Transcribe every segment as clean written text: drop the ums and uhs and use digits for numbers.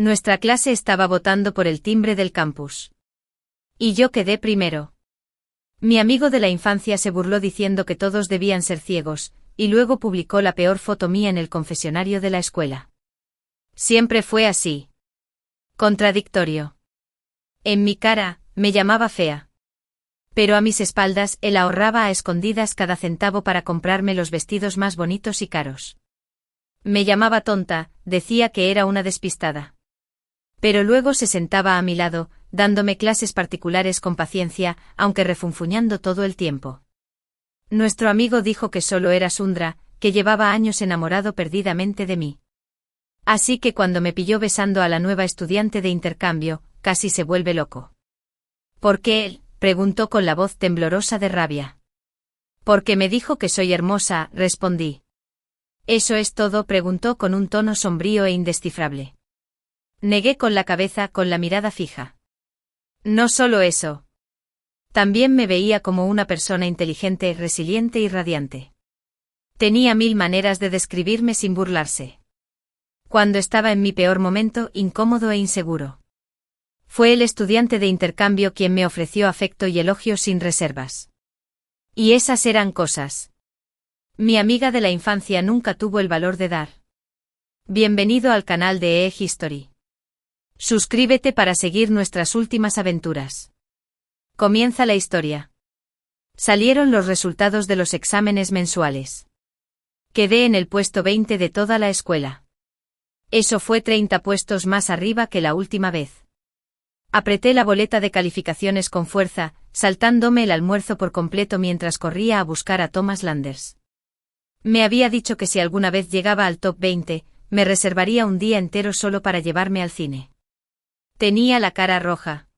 Nuestra clase estaba votando por el timbre del campus. Y yo quedé primero. Mi amigo de la infancia se burló diciendo que todos debían ser ciegos, y luego publicó la peor foto mía en el confesionario de la escuela. Siempre fue así. Contradictorio. En mi cara, me llamaba fea. Pero a mis espaldas él ahorraba a escondidas cada centavo para comprarme los vestidos más bonitos y caros. Me llamaba tonta, decía que era una despistada. Pero luego se sentaba a mi lado, dándome clases particulares con paciencia, aunque refunfuñando todo el tiempo. Nuestro amigo dijo que solo era Sundra, que llevaba años enamorado perdidamente de mí. Así que cuando me pilló besando a la nueva estudiante de intercambio, casi se vuelve loco. ¿Por qué él?, preguntó con la voz temblorosa de rabia. Porque me dijo que soy hermosa, respondí. ¿Eso es todo?, preguntó con un tono sombrío e indescifrable. Negué con la cabeza, con la mirada fija. No solo eso. También me veía como una persona inteligente, resiliente y radiante. Tenía 1000 maneras de describirme sin burlarse. Cuando estaba en mi peor momento, incómodo e inseguro. Fue el estudiante de intercambio quien me ofreció afecto y elogios sin reservas. Y esas eran cosas. Mi amiga de la infancia nunca tuvo el valor de dar. Bienvenido al canal de E-History. Suscríbete para seguir nuestras últimas aventuras. Comienza la historia. Salieron los resultados de los exámenes mensuales. Quedé en el puesto 20 de toda la escuela. Eso fue 30 puestos más arriba que la última vez. Apreté la boleta de calificaciones con fuerza, saltándome el almuerzo por completo mientras corría a buscar a Thomas Landers. Me había dicho que si alguna vez llegaba al top 20, me reservaría un día entero solo para llevarme al cine. Tenía la cara roja.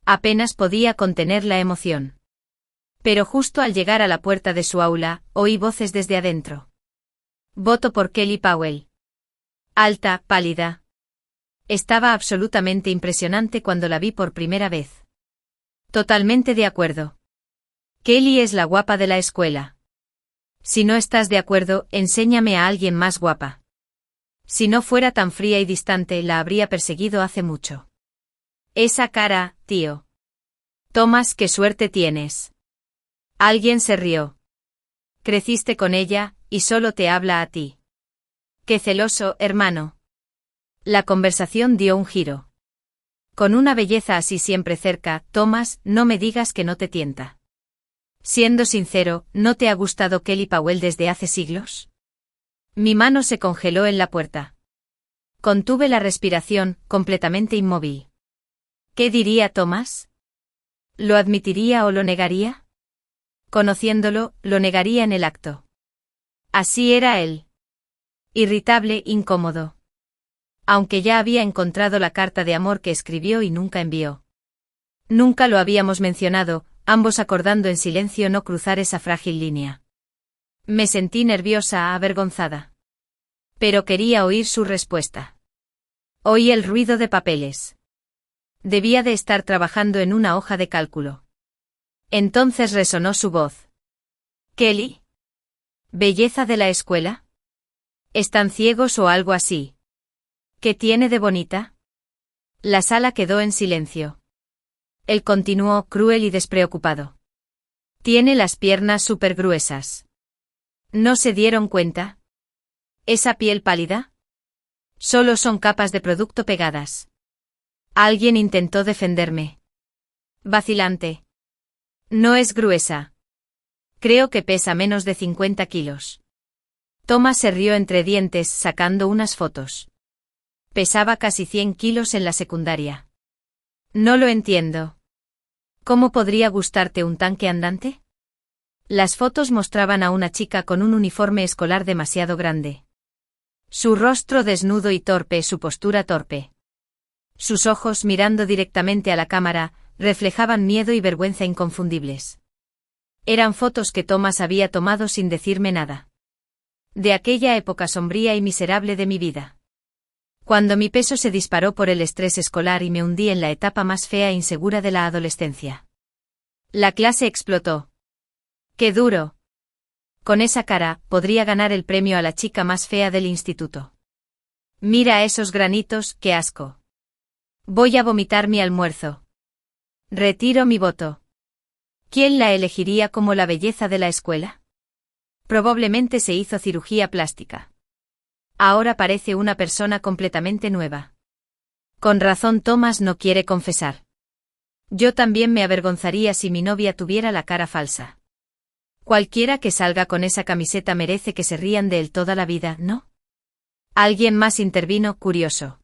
Apenas podía contener la emoción. Pero justo al llegar a la puerta de su aula, oí voces desde adentro. Voto por Kelly Powell. Alta, pálida. Estaba absolutamente impresionante cuando la vi por primera vez. Totalmente de acuerdo. Kelly es la guapa de la escuela. Si no estás de acuerdo, enséñame a alguien más guapa. Si no fuera tan fría y distante, la habría perseguido hace mucho. Esa cara, tío. Thomas, qué suerte tienes. Alguien se rió. Creciste con ella, y solo te habla a ti. Qué celoso, hermano. La conversación dio un giro. Con una belleza así siempre cerca, Thomas, no me digas que no te tienta. Siendo sincero, ¿no te ha gustado Kelly Powell desde hace siglos? Mi mano se congeló en la puerta. Contuve la respiración, completamente inmóvil. ¿Qué diría Thomas? ¿Lo admitiría o lo negaría? Conociéndolo, lo negaría en el acto. Así era él. Irritable, incómodo. Aunque ya había encontrado la carta de amor que escribió y nunca envió. Nunca lo habíamos mencionado, ambos acordando en silencio no cruzar esa frágil línea. Me sentí nerviosa, avergonzada. Pero quería oír su respuesta. Oí el ruido de papeles. Debía de estar trabajando en una hoja de cálculo. Entonces resonó su voz. ¿Kelly? ¿Belleza de la escuela? ¿Están ciegos o algo así? ¿Qué tiene de bonita? La sala quedó en silencio. Él continuó, cruel y despreocupado. Tiene las piernas súper gruesas. ¿No se dieron cuenta? ¿Esa piel pálida? Solo son capas de producto pegadas. Alguien intentó defenderme. Vacilante. No es gruesa. Creo que pesa menos de 50 kilos. Thomas se rió entre dientes, sacando unas fotos. Pesaba casi 100 kilos en la secundaria. No lo entiendo. ¿Cómo podría gustarte un tanque andante? Las fotos mostraban a una chica con un uniforme escolar demasiado grande. Su rostro desnudo y torpe, su postura torpe. Sus ojos, mirando directamente a la cámara, reflejaban miedo y vergüenza inconfundibles. Eran fotos que Thomas había tomado sin decirme nada. De aquella época sombría y miserable de mi vida. Cuando mi peso se disparó por el estrés escolar y me hundí en la etapa más fea e insegura de la adolescencia. La clase explotó. ¡Qué duro! Con esa cara, podría ganar el premio a la chica más fea del instituto. Mira esos granitos, qué asco. Voy a vomitar mi almuerzo. Retiro mi voto. ¿Quién la elegiría como la belleza de la escuela? Probablemente se hizo cirugía plástica. Ahora parece una persona completamente nueva. Con razón Thomas no quiere confesar. Yo también me avergonzaría si mi novia tuviera la cara falsa. Cualquiera que salga con esa camiseta merece que se rían de él toda la vida, ¿no? Alguien más intervino, curioso.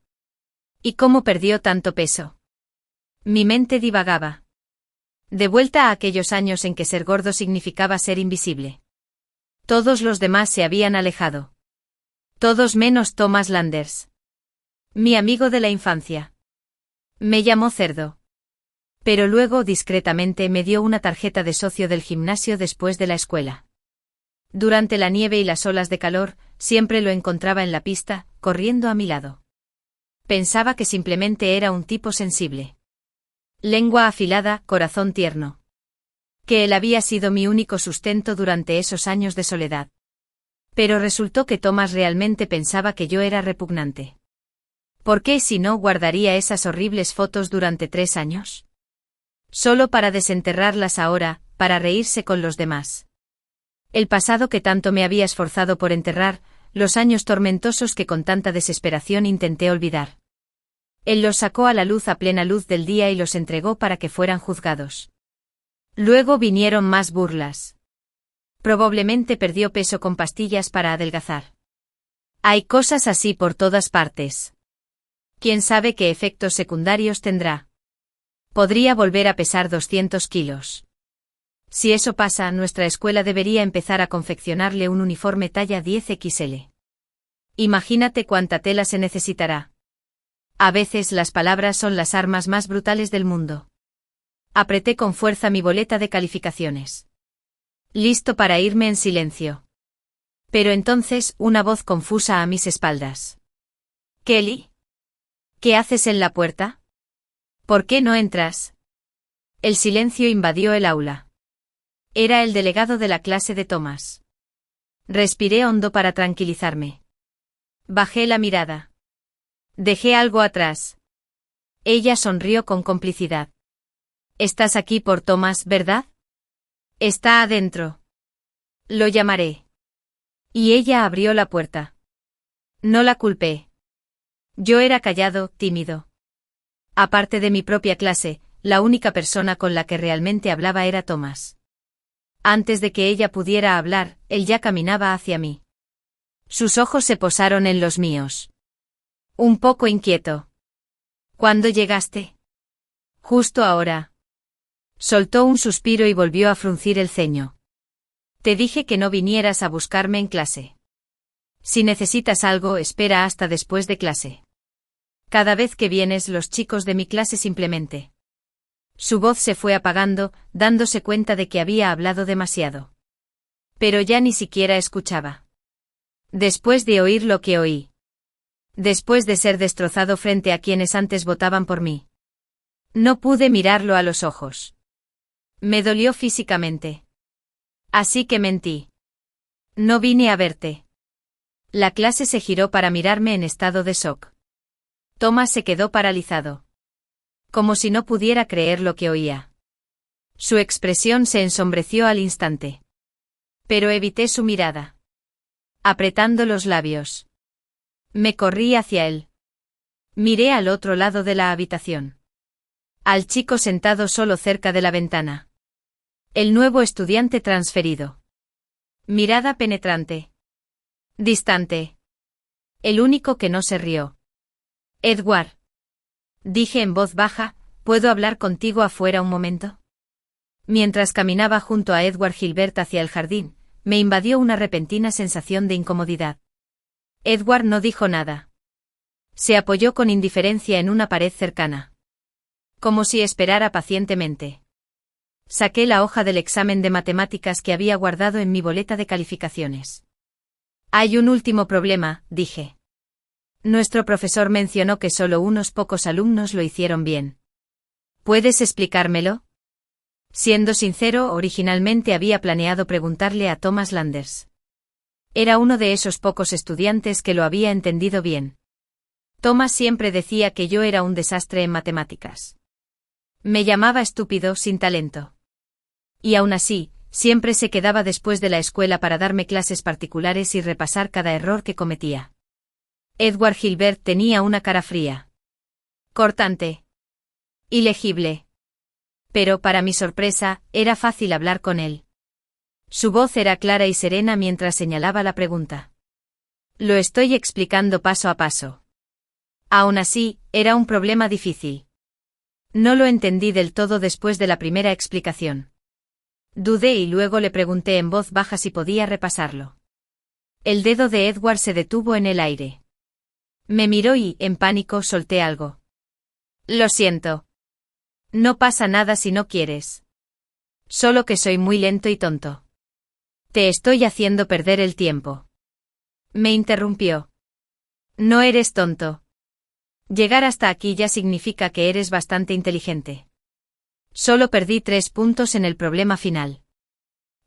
¿Y cómo perdió tanto peso? Mi mente divagaba. De vuelta a aquellos años en que ser gordo significaba ser invisible. Todos los demás se habían alejado. Todos menos Thomas Landers. Mi amigo de la infancia. Me llamó cerdo. Pero luego discretamente me dio una tarjeta de socio del gimnasio después de la escuela. Durante la nieve y las olas de calor, siempre lo encontraba en la pista, corriendo a mi lado. Pensaba que simplemente era un tipo sensible. Lengua afilada, corazón tierno. Que él había sido mi único sustento durante esos años de soledad. Pero resultó que Thomas realmente pensaba que yo era repugnante. ¿Por qué si no guardaría esas horribles fotos durante 3 años? Solo para desenterrarlas ahora, para reírse con los demás. El pasado que tanto me había esforzado por enterrar, los años tormentosos que con tanta desesperación intenté olvidar. Él los sacó a la luz a plena luz del día y los entregó para que fueran juzgados. Luego vinieron más burlas. Probablemente perdió peso con pastillas para adelgazar. Hay cosas así por todas partes. ¿Quién sabe qué efectos secundarios tendrá? Podría volver a pesar 200 kilos. Si eso pasa, nuestra escuela debería empezar a confeccionarle un uniforme talla 10XL. Imagínate cuánta tela se necesitará. A veces las palabras son las armas más brutales del mundo. Apreté con fuerza mi boleta de calificaciones. Listo para irme en silencio. Pero entonces una voz confusa a mis espaldas. «Kelly, ¿qué haces en la puerta? ¿Por qué no entras?» El silencio invadió el aula. Era el delegado de la clase de Thomas. Respiré hondo para tranquilizarme. Bajé la mirada. Dejé algo atrás. Ella sonrió con complicidad. «Estás aquí por Thomas, ¿verdad?» «Está adentro. Lo llamaré». Y ella abrió la puerta. No la culpé. Yo era callado, tímido. Aparte de mi propia clase, la única persona con la que realmente hablaba era Thomas. Antes de que ella pudiera hablar, él ya caminaba hacia mí. Sus ojos se posaron en los míos. Un poco inquieto. ¿Cuándo llegaste? Justo ahora. Soltó un suspiro y volvió a fruncir el ceño. Te dije que no vinieras a buscarme en clase. Si necesitas algo, espera hasta después de clase. Cada vez que vienes, los chicos de mi clase simplemente. Su voz se fue apagando, dándose cuenta de que había hablado demasiado. Pero ya ni siquiera escuchaba. Después de oír lo que oí. Después de ser destrozado frente a quienes antes votaban por mí. No pude mirarlo a los ojos. Me dolió físicamente. Así que mentí. No vine a verte. La clase se giró para mirarme en estado de shock. Thomas se quedó paralizado. Como si no pudiera creer lo que oía. Su expresión se ensombreció al instante. Pero evité su mirada. Apretando los labios. Me corrí hacia él. Miré al otro lado de la habitación. Al chico sentado solo cerca de la ventana. El nuevo estudiante transferido. Mirada penetrante. Distante. El único que no se rió. Edward. Dije en voz baja, ¿puedo hablar contigo afuera un momento? Mientras caminaba junto a Edward Gilbert hacia el jardín, me invadió una repentina sensación de incomodidad. Edward no dijo nada. Se apoyó con indiferencia en una pared cercana. Como si esperara pacientemente. Saqué la hoja del examen de matemáticas que había guardado en mi boleta de calificaciones. Hay un último problema, dije. Nuestro profesor mencionó que solo unos pocos alumnos lo hicieron bien. ¿Puedes explicármelo? Siendo sincero, originalmente había planeado preguntarle a Thomas Landers. Era uno de esos pocos estudiantes que lo había entendido bien. Thomas siempre decía que yo era un desastre en matemáticas. Me llamaba estúpido, sin talento. Y aún así, siempre se quedaba después de la escuela para darme clases particulares y repasar cada error que cometía. Edward Gilbert tenía una cara fría. Cortante. Ilegible. Pero, para mi sorpresa, era fácil hablar con él. Su voz era clara y serena mientras señalaba la pregunta. Lo estoy explicando paso a paso. Aún así, era un problema difícil. No lo entendí del todo después de la primera explicación. Dudé y luego le pregunté en voz baja si podía repasarlo. El dedo de Edward se detuvo en el aire. Me miró y, en pánico, solté algo. Lo siento. No pasa nada si no quieres. Solo que soy muy lento y tonto. Te estoy haciendo perder el tiempo. Me interrumpió. No eres tonto. Llegar hasta aquí ya significa que eres bastante inteligente. Solo perdí 3 puntos en el problema final.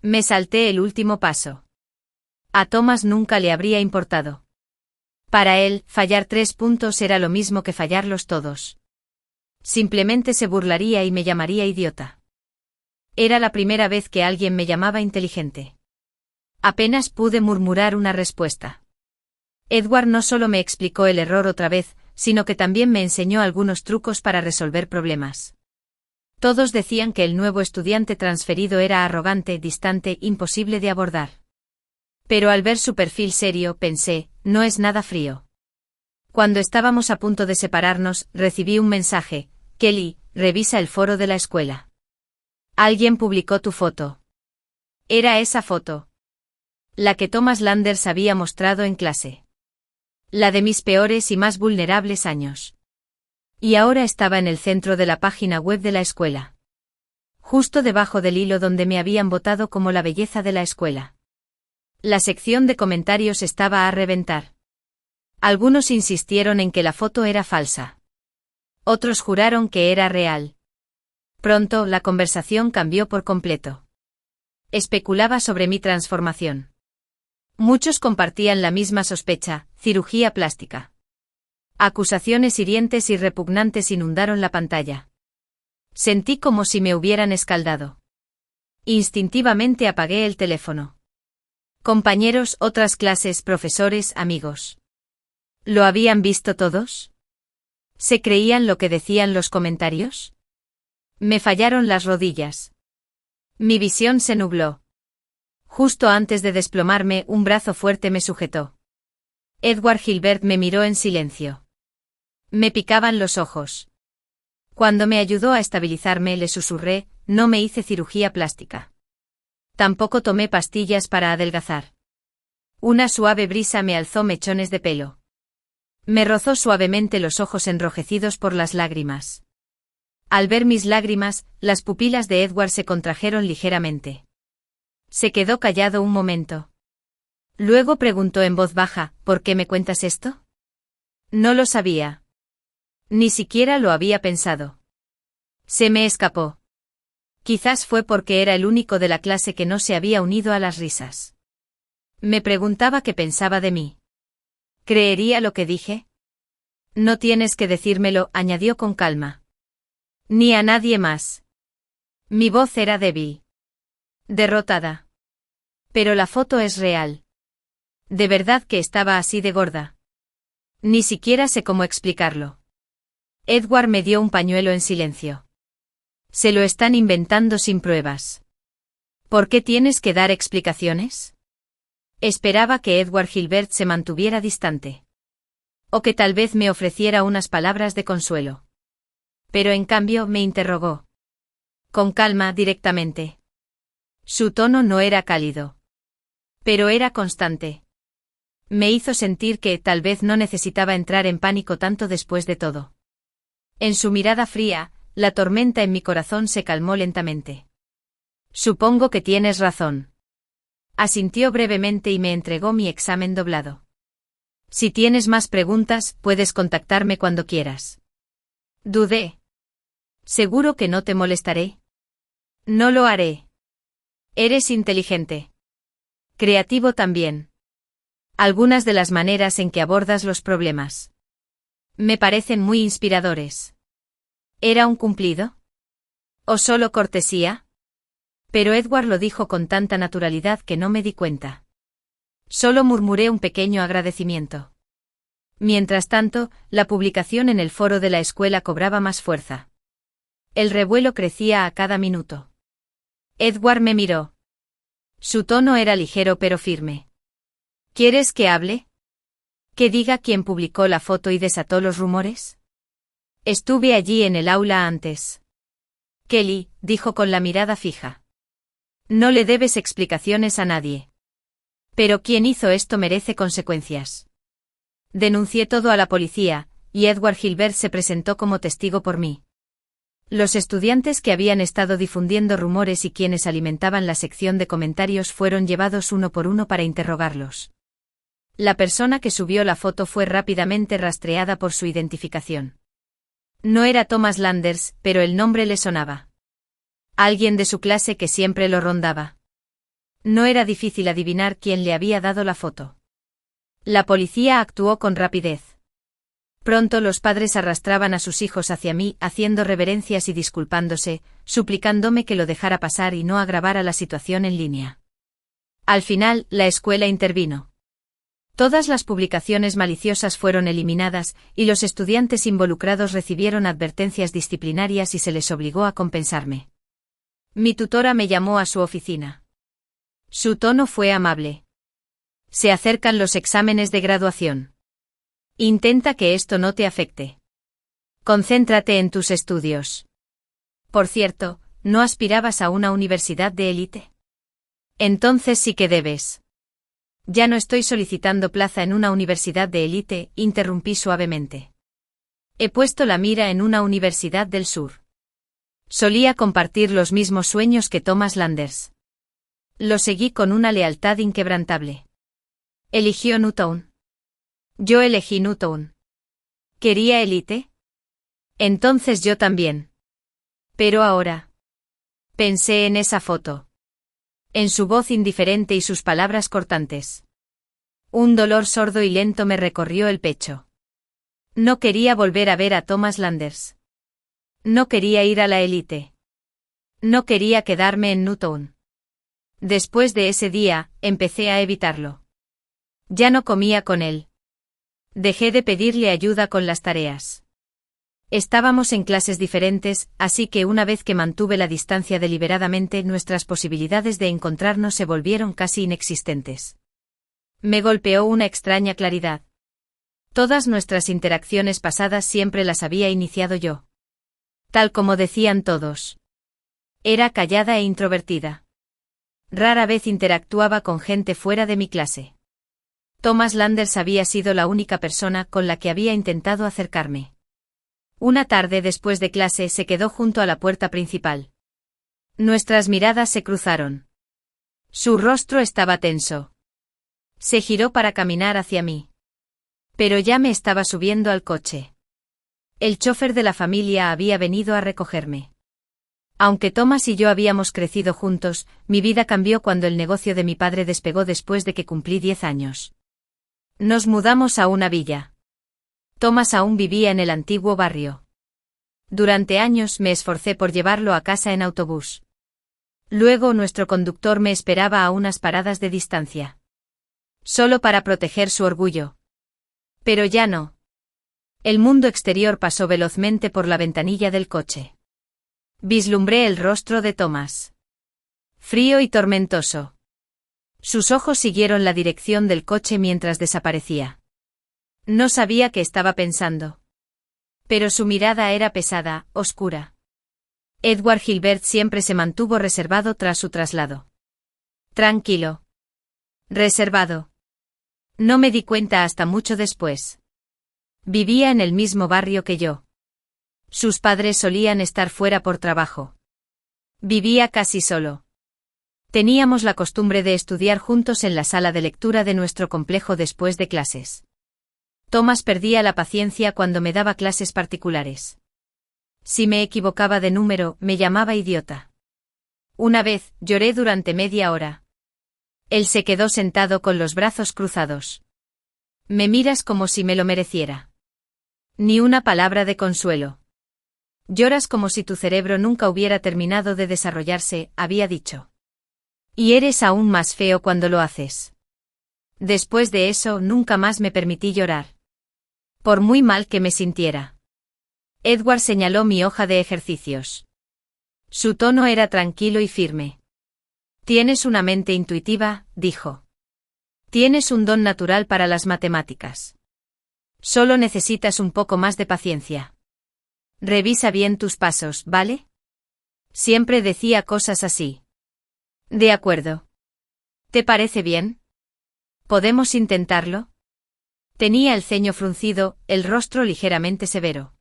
Me salté el último paso. A Thomas nunca le habría importado. Para él, fallar 3 puntos era lo mismo que fallarlos todos. Simplemente se burlaría y me llamaría idiota. Era la primera vez que alguien me llamaba inteligente. Apenas pude murmurar una respuesta. Edward no solo me explicó el error otra vez, sino que también me enseñó algunos trucos para resolver problemas. Todos decían que el nuevo estudiante transferido era arrogante, distante, imposible de abordar. Pero al ver su perfil serio, pensé, no es nada frío. Cuando estábamos a punto de separarnos, recibí un mensaje: Kelly, revisa el foro de la escuela. Alguien publicó tu foto. Era esa foto. La que Thomas Landers había mostrado en clase. La de mis peores y más vulnerables años. Y ahora estaba en el centro de la página web de la escuela. Justo debajo del hilo donde me habían votado como la belleza de la escuela. La sección de comentarios estaba a reventar. Algunos insistieron en que la foto era falsa. Otros juraron que era real. Pronto, la conversación cambió por completo. Especulaba sobre mi transformación. Muchos compartían la misma sospecha: cirugía plástica. Acusaciones hirientes y repugnantes inundaron la pantalla. Sentí como si me hubieran escaldado. Instintivamente apagué el teléfono. Compañeros, otras clases, profesores, amigos. ¿Lo habían visto todos? ¿Se creían lo que decían los comentarios? Me fallaron las rodillas. Mi visión se nubló. Justo antes de desplomarme, un brazo fuerte me sujetó. Edward Gilbert me miró en silencio. Me picaban los ojos. Cuando me ayudó a estabilizarme, le susurré: no me hice cirugía plástica. Tampoco tomé pastillas para adelgazar. Una suave brisa me alzó mechones de pelo. Me rozó suavemente los ojos enrojecidos por las lágrimas. Al ver mis lágrimas, las pupilas de Edward se contrajeron ligeramente. Se quedó callado un momento. Luego preguntó en voz baja: ¿por qué me cuentas esto? No lo sabía. Ni siquiera lo había pensado. Se me escapó. Quizás fue porque era el único de la clase que no se había unido a las risas. Me preguntaba qué pensaba de mí. ¿Creería lo que dije? No tienes que decírmelo, añadió con calma. Ni a nadie más. Mi voz era débil. Derrotada. Pero la foto es real. ¿De verdad que estaba así de gorda? Ni siquiera sé cómo explicarlo. Edward me dio un pañuelo en silencio. Se lo están inventando sin pruebas. ¿Por qué tienes que dar explicaciones? Esperaba que Edward Gilbert se mantuviera distante. O que tal vez me ofreciera unas palabras de consuelo. Pero en cambio me interrogó. Con calma, directamente. Su tono no era cálido. Pero era constante. Me hizo sentir que tal vez no necesitaba entrar en pánico tanto después de todo. En su mirada fría, la tormenta en mi corazón se calmó lentamente. Supongo que tienes razón. Asintió brevemente y me entregó mi examen doblado. Si tienes más preguntas, puedes contactarme cuando quieras. Dudé. ¿Seguro que no te molestaré? No lo haré. Eres inteligente. Creativo también. Algunas de las maneras en que abordas los problemas. Me parecen muy inspiradores. ¿Era un cumplido? ¿O solo cortesía? Pero Edward lo dijo con tanta naturalidad que no me di cuenta. Solo murmuré un pequeño agradecimiento. Mientras tanto, la publicación en el foro de la escuela cobraba más fuerza. El revuelo crecía a cada minuto. Edward me miró. Su tono era ligero pero firme. ¿Quieres que hable? ¿Que diga quién publicó la foto y desató los rumores? Estuve allí en el aula antes. Kelly, dijo con la mirada fija. No le debes explicaciones a nadie. Pero quien hizo esto merece consecuencias. Denuncié todo a la policía, y Edward Gilbert se presentó como testigo por mí. Los estudiantes que habían estado difundiendo rumores y quienes alimentaban la sección de comentarios fueron llevados uno por uno para interrogarlos. La persona que subió la foto fue rápidamente rastreada por su identificación. No era Thomas Landers, pero el nombre le sonaba. Alguien de su clase que siempre lo rondaba. No era difícil adivinar quién le había dado la foto. La policía actuó con rapidez. Pronto los padres arrastraban a sus hijos hacia mí, haciendo reverencias y disculpándose, suplicándome que lo dejara pasar y no agravara la situación en línea. Al final, la escuela intervino. Todas las publicaciones maliciosas fueron eliminadas, y los estudiantes involucrados recibieron advertencias disciplinarias y se les obligó a compensarme. Mi tutora me llamó a su oficina. Su tono fue amable. Se acercan los exámenes de graduación. Intenta que esto no te afecte. Concéntrate en tus estudios. Por cierto, ¿no aspirabas a una universidad de élite? Entonces sí que debes. Ya no estoy solicitando plaza en una universidad de élite, interrumpí suavemente. He puesto la mira en una universidad del sur. Solía compartir los mismos sueños que Thomas Landers. Lo seguí con una lealtad inquebrantable. Eligió Newton. Yo elegí Newton. ¿Quería élite? Entonces yo también. Pero ahora. Pensé en esa foto. En su voz indiferente y sus palabras cortantes. Un dolor sordo y lento me recorrió el pecho. No quería volver a ver a Thomas Landers. No quería ir a la élite. No quería quedarme en Newton. Después de ese día, empecé a evitarlo. Ya no comía con él. Dejé de pedirle ayuda con las tareas. Estábamos en clases diferentes, así que una vez que mantuve la distancia deliberadamente, nuestras posibilidades de encontrarnos se volvieron casi inexistentes. Me golpeó una extraña claridad. Todas nuestras interacciones pasadas siempre las había iniciado yo. Tal como decían todos. Era callada e introvertida. Rara vez interactuaba con gente fuera de mi clase. Thomas Landers había sido la única persona con la que había intentado acercarme. Una tarde después de clase se quedó junto a la puerta principal. Nuestras miradas se cruzaron. Su rostro estaba tenso. Se giró para caminar hacia mí. Pero ya me estaba subiendo al coche. El chofer de la familia había venido a recogerme. Aunque Thomas y yo habíamos crecido juntos, mi vida cambió cuando el negocio de mi padre despegó después de que cumplí 10 años. Nos mudamos a una villa. Thomas aún vivía en el antiguo barrio. Durante años me esforcé por llevarlo a casa en autobús. Luego nuestro conductor me esperaba a unas paradas de distancia. Solo para proteger su orgullo. Pero ya no. El mundo exterior pasó velozmente por la ventanilla del coche. Vislumbré el rostro de Thomas. Frío y tormentoso. Sus ojos siguieron la dirección del coche mientras desaparecía. No sabía qué estaba pensando. Pero su mirada era pesada, oscura. Edward Gilbert siempre se mantuvo reservado tras su traslado. Tranquilo. Reservado. No me di cuenta hasta mucho después. Vivía en el mismo barrio que yo. Sus padres solían estar fuera por trabajo. Vivía casi solo. Teníamos la costumbre de estudiar juntos en la sala de lectura de nuestro complejo después de clases. Thomas perdía la paciencia cuando me daba clases particulares. Si me equivocaba de número, me llamaba idiota. Una vez, lloré durante media hora. Él se quedó sentado con los brazos cruzados. Me miras como si me lo mereciera. Ni una palabra de consuelo. Lloras como si tu cerebro nunca hubiera terminado de desarrollarse, había dicho. Y eres aún más feo cuando lo haces. Después de eso nunca más me permití llorar. Por muy mal que me sintiera. Edward señaló mi hoja de ejercicios. Su tono era tranquilo y firme. Tienes una mente intuitiva, dijo. Tienes un don natural para las matemáticas. Solo necesitas un poco más de paciencia. Revisa bien tus pasos, ¿vale? Siempre decía cosas así. De acuerdo. ¿Te parece bien? ¿Podemos intentarlo? Tenía el ceño fruncido, el rostro ligeramente severo.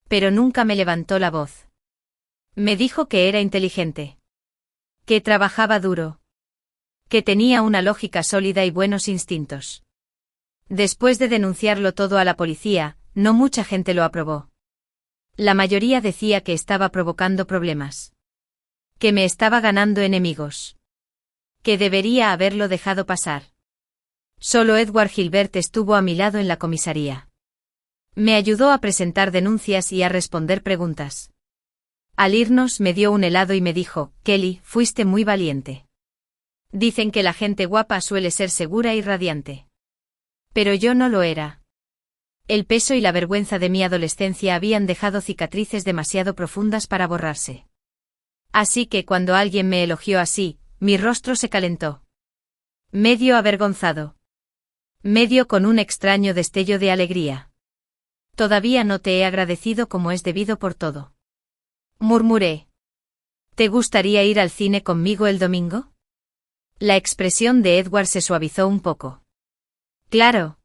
Pero nunca me levantó la voz. Me dijo que era inteligente. Que trabajaba duro. Que tenía una lógica sólida y buenos instintos. Después de denunciarlo todo a la policía, no mucha gente lo aprobó. La mayoría decía que estaba provocando problemas. Que me estaba ganando enemigos. Que debería haberlo dejado pasar. Solo Edward Gilbert estuvo a mi lado en la comisaría. Me ayudó a presentar denuncias y a responder preguntas. Al irnos me dio un helado y me dijo, Kelly, fuiste muy valiente. Dicen que la gente guapa suele ser segura y radiante. Pero yo no lo era. El peso y la vergüenza de mi adolescencia habían dejado cicatrices demasiado profundas para borrarse. Así que cuando alguien me elogió así, mi rostro se calentó. Medio avergonzado. Medio con un extraño destello de alegría. Todavía no te he agradecido como es debido por todo. Murmuré. ¿Te gustaría ir al cine conmigo el domingo? La expresión de Edward se suavizó un poco. Claro.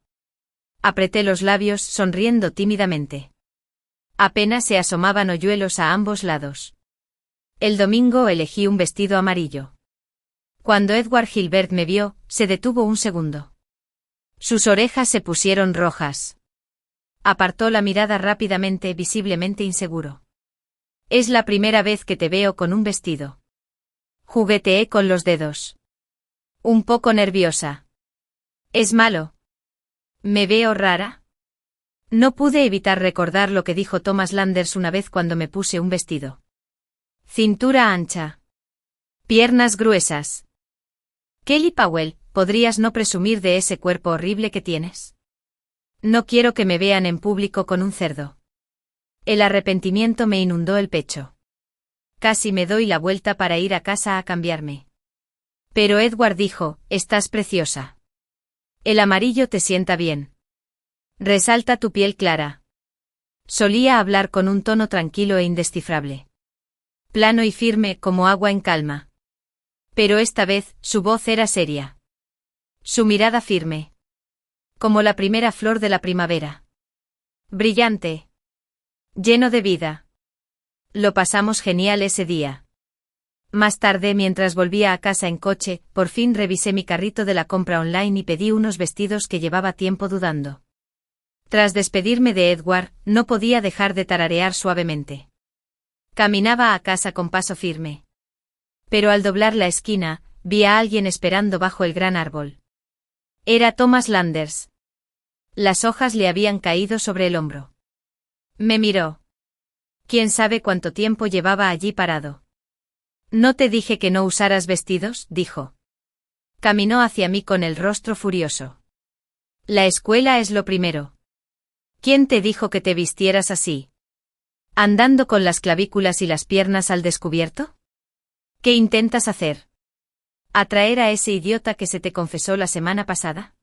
Apreté los labios, sonriendo tímidamente. Apenas se asomaban hoyuelos a ambos lados. El domingo elegí un vestido amarillo. Cuando Edward Gilbert me vio, se detuvo un segundo. Sus orejas se pusieron rojas. Apartó la mirada rápidamente, visiblemente inseguro. Es la primera vez que te veo con un vestido. Jugueteé con los dedos. Un poco nerviosa. ¿Es malo? ¿Me veo rara? No pude evitar recordar lo que dijo Thomas Landers una vez cuando me puse un vestido. Cintura ancha. Piernas gruesas. Kelly Powell, ¿podrías no presumir de ese cuerpo horrible que tienes? No quiero que me vean en público con un cerdo. El arrepentimiento me inundó el pecho. Casi me doy la vuelta para ir a casa a cambiarme. Pero Edward dijo, estás preciosa. El amarillo te sienta bien. Resalta tu piel clara. Solía hablar con un tono tranquilo e indescifrable. Plano y firme como agua en calma. Pero esta vez, su voz era seria. Su mirada firme. Como la primera flor de la primavera. Brillante. Lleno de vida. Lo pasamos genial ese día. Más tarde, mientras volvía a casa en coche, por fin revisé mi carrito de la compra online y pedí unos vestidos que llevaba tiempo dudando. Tras despedirme de Edward, no podía dejar de tararear suavemente. Caminaba a casa con paso firme. Pero al doblar la esquina, vi a alguien esperando bajo el gran árbol. Era Thomas Landers. Las hojas le habían caído sobre el hombro. Me miró. ¿Quién sabe cuánto tiempo llevaba allí parado? ¿No te dije que no usaras vestidos?, dijo. Caminó hacia mí con el rostro furioso. La escuela es lo primero. ¿Quién te dijo que te vistieras así? ¿Andando con las clavículas y las piernas al descubierto? ¿Qué intentas hacer? ¿Atraer a ese idiota que se te confesó la semana pasada?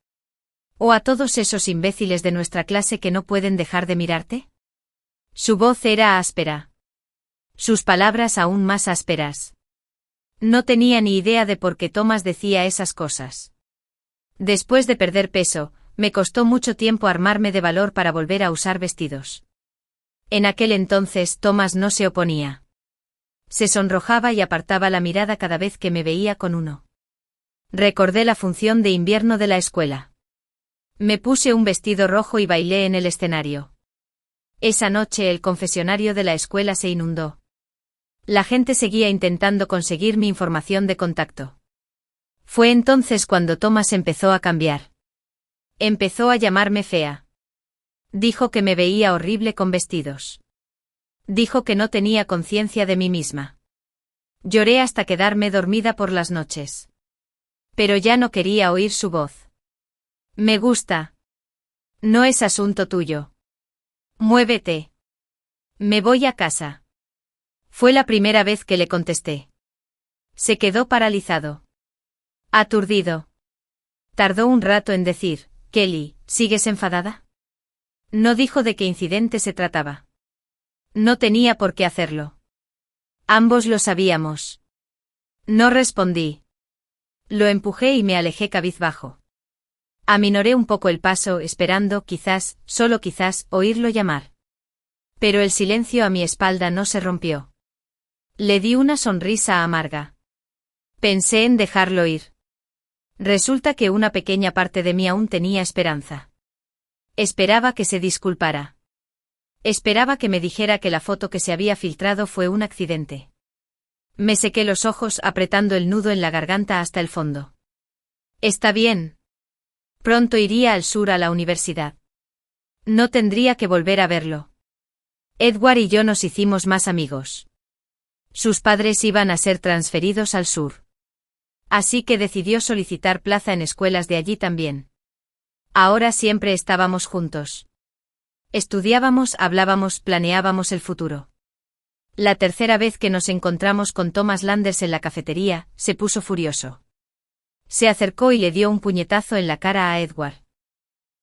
¿O a todos esos imbéciles de nuestra clase que no pueden dejar de mirarte? Su voz era áspera. Sus palabras aún más ásperas. No tenía ni idea de por qué Thomas decía esas cosas. Después de perder peso, me costó mucho tiempo armarme de valor para volver a usar vestidos. En aquel entonces Thomas no se oponía. Se sonrojaba y apartaba la mirada cada vez que me veía con uno. Recordé la función de invierno de la escuela. Me puse un vestido rojo y bailé en el escenario. Esa noche el confesionario de la escuela se inundó. La gente seguía intentando conseguir mi información de contacto. Fue entonces cuando Thomas empezó a cambiar. Empezó a llamarme fea. Dijo que me veía horrible con vestidos. Dijo que no tenía conciencia de mí misma. Lloré hasta quedarme dormida por las noches. Pero ya no quería oír su voz. Me gusta. No es asunto tuyo. Muévete. Me voy a casa. Fue la primera vez que le contesté. Se quedó paralizado. Aturdido. Tardó un rato en decir, Kelly, ¿sigues enfadada? No dijo de qué incidente se trataba. No tenía por qué hacerlo. Ambos lo sabíamos. No respondí. Lo empujé y me alejé cabizbajo. Aminoré un poco el paso, esperando, quizás, solo quizás, oírlo llamar. Pero el silencio a mi espalda no se rompió. Le di una sonrisa amarga. Pensé en dejarlo ir. Resulta que una pequeña parte de mí aún tenía esperanza. Esperaba que se disculpara. Esperaba que me dijera que la foto que se había filtrado fue un accidente. Me sequé los ojos apretando el nudo en la garganta hasta el fondo. Está bien. Pronto iría al sur a la universidad. No tendría que volver a verlo. Edward y yo nos hicimos más amigos. Sus padres iban a ser transferidos al sur. Así que decidió solicitar plaza en escuelas de allí también. Ahora siempre estábamos juntos. Estudiábamos, hablábamos, planeábamos el futuro. La tercera vez que nos encontramos con Thomas Landers en la cafetería, se puso furioso. Se acercó y le dio un puñetazo en la cara a Edward.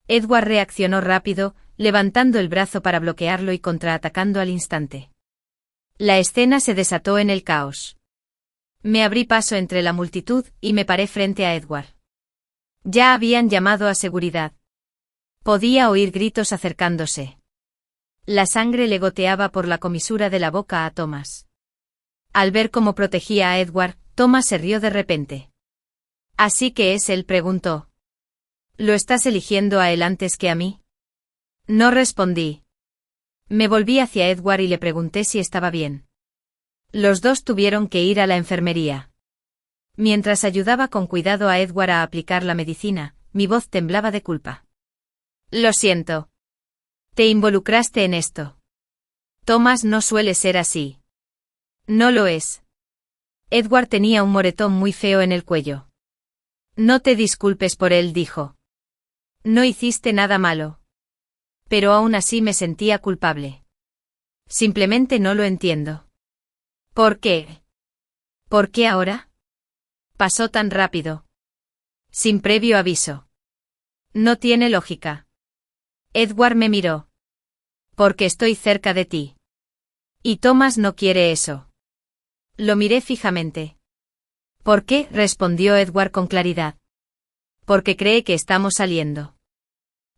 Edward reaccionó rápido, levantando el brazo para bloquearlo y contraatacando al instante. La escena se desató en el caos. Me abrí paso entre la multitud y me paré frente a Edward. Ya habían llamado a seguridad. Podía oír gritos acercándose. La sangre le goteaba por la comisura de la boca a Thomas. Al ver cómo protegía a Edward, Thomas se rió de repente. ¿Así que es él?, preguntó. ¿Lo estás eligiendo a él antes que a mí? No respondí. Me volví hacia Edward y le pregunté si estaba bien. Los dos tuvieron que ir a la enfermería. Mientras ayudaba con cuidado a Edward a aplicar la medicina, mi voz temblaba de culpa. Lo siento. Te involucraste en esto. Thomas no suele ser así. No lo es. Edward tenía un moretón muy feo en el cuello. No te disculpes por él, dijo. No hiciste nada malo. Pero aún así me sentía culpable. Simplemente no lo entiendo. ¿Por qué? ¿Por qué ahora? Pasó tan rápido. Sin previo aviso. No tiene lógica. Edward me miró. Porque estoy cerca de ti. Y Thomas no quiere eso. Lo miré fijamente. ¿Por qué?, respondió Edward con claridad. Porque cree que estamos saliendo.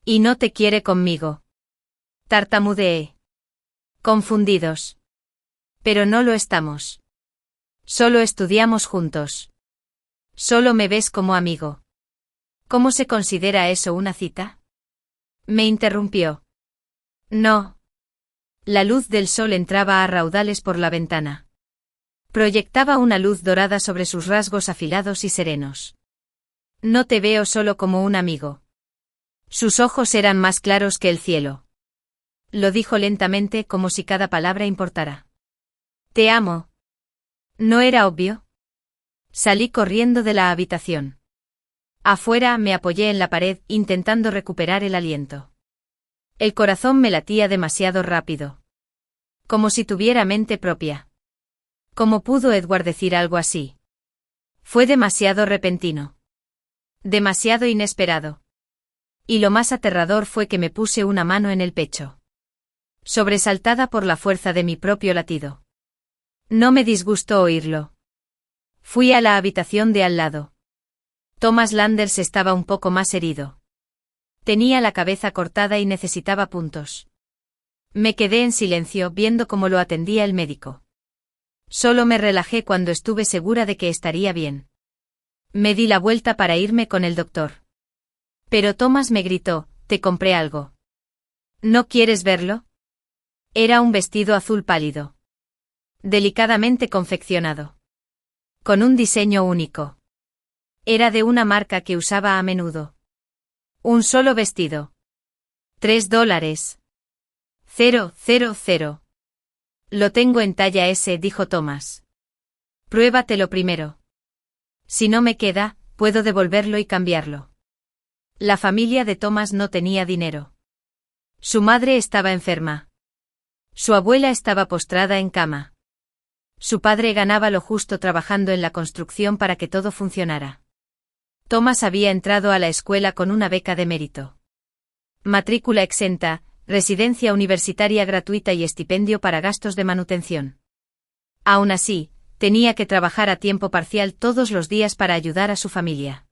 Y no te quiere conmigo. Tartamudeé. Confundidos. Pero no lo estamos. Solo estudiamos juntos. Solo me ves como amigo. ¿Cómo se considera eso una cita? Me interrumpió. No. La luz del sol entraba a raudales por la ventana. Proyectaba una luz dorada sobre sus rasgos afilados y serenos. No te veo solo como un amigo. Sus ojos eran más claros que el cielo. Lo dijo lentamente como si cada palabra importara. Te amo. ¿No era obvio? Salí corriendo de la habitación. Afuera me apoyé en la pared intentando recuperar el aliento. El corazón me latía demasiado rápido. Como si tuviera mente propia. ¿Cómo pudo Edward decir algo así? Fue demasiado repentino. Demasiado inesperado. Y lo más aterrador fue que me puse una mano en el pecho. Sobresaltada por la fuerza de mi propio latido. No me disgustó oírlo. Fui a la habitación de al lado. Thomas Landers estaba un poco más herido. Tenía la cabeza cortada y necesitaba puntos. Me quedé en silencio viendo cómo lo atendía el médico. Solo me relajé cuando estuve segura de que estaría bien. Me di la vuelta para irme con el doctor. Pero Thomas me gritó, «Te compré algo. ¿No quieres verlo?» Era un vestido azul pálido. Delicadamente confeccionado. Con un diseño único. Era de una marca que usaba a menudo. Un solo vestido. $3. 000. Lo tengo en talla S, dijo Thomas. Pruébatelo primero. Si no me queda, puedo devolverlo y cambiarlo. La familia de Thomas no tenía dinero. Su madre estaba enferma. Su abuela estaba postrada en cama. Su padre ganaba lo justo trabajando en la construcción para que todo funcionara. Thomas había entrado a la escuela con una beca de mérito. Matrícula exenta, residencia universitaria gratuita y estipendio para gastos de manutención. Aún así, tenía que trabajar a tiempo parcial todos los días para ayudar a su familia.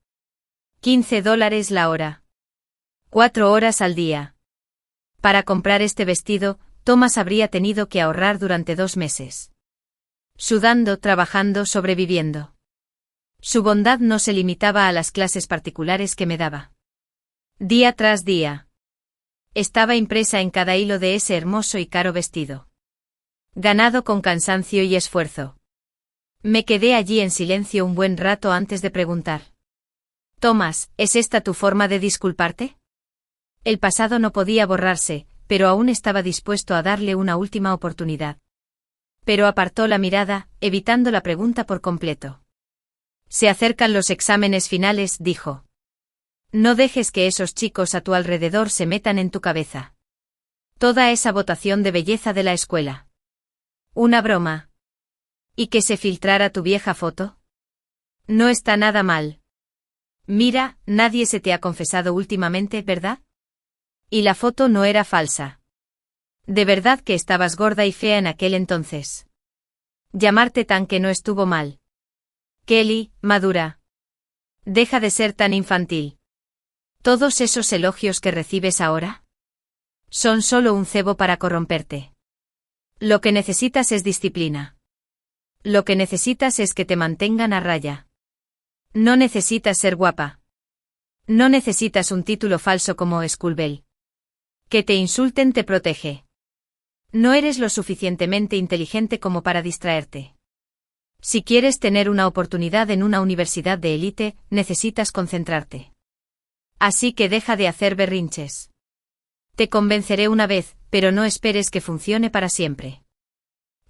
$15 la hora. 4 horas al día. Para comprar este vestido, Thomas habría tenido que ahorrar durante 2 meses. Sudando, trabajando, sobreviviendo. Su bondad no se limitaba a las clases particulares que me daba. Día tras día. Estaba impresa en cada hilo de ese hermoso y caro vestido. Ganado con cansancio y esfuerzo. Me quedé allí en silencio un buen rato antes de preguntar. Thomas, ¿es esta tu forma de disculparte? El pasado no podía borrarse, pero aún estaba dispuesto a darle una última oportunidad. Pero apartó la mirada, evitando la pregunta por completo. Se acercan los exámenes finales, dijo. No dejes que esos chicos a tu alrededor se metan en tu cabeza. Toda esa votación de belleza de la escuela. Una broma. ¿Y que se filtrara tu vieja foto? No está nada mal. Mira, nadie se te ha confesado últimamente, ¿verdad? Y la foto no era falsa. De verdad que estabas gorda y fea en aquel entonces. Llamarte tanque no estuvo mal. Kelly, madura. Deja de ser tan infantil. Todos esos elogios que recibes ahora son solo un cebo para corromperte. Lo que necesitas es disciplina. Lo que necesitas es que te mantengan a raya. No necesitas ser guapa. No necesitas un título falso como Schoolbell. Que te insulten te protege. No eres lo suficientemente inteligente como para distraerte. Si quieres tener una oportunidad en una universidad de élite, necesitas concentrarte. Así que deja de hacer berrinches. Te convenceré una vez, pero no esperes que funcione para siempre.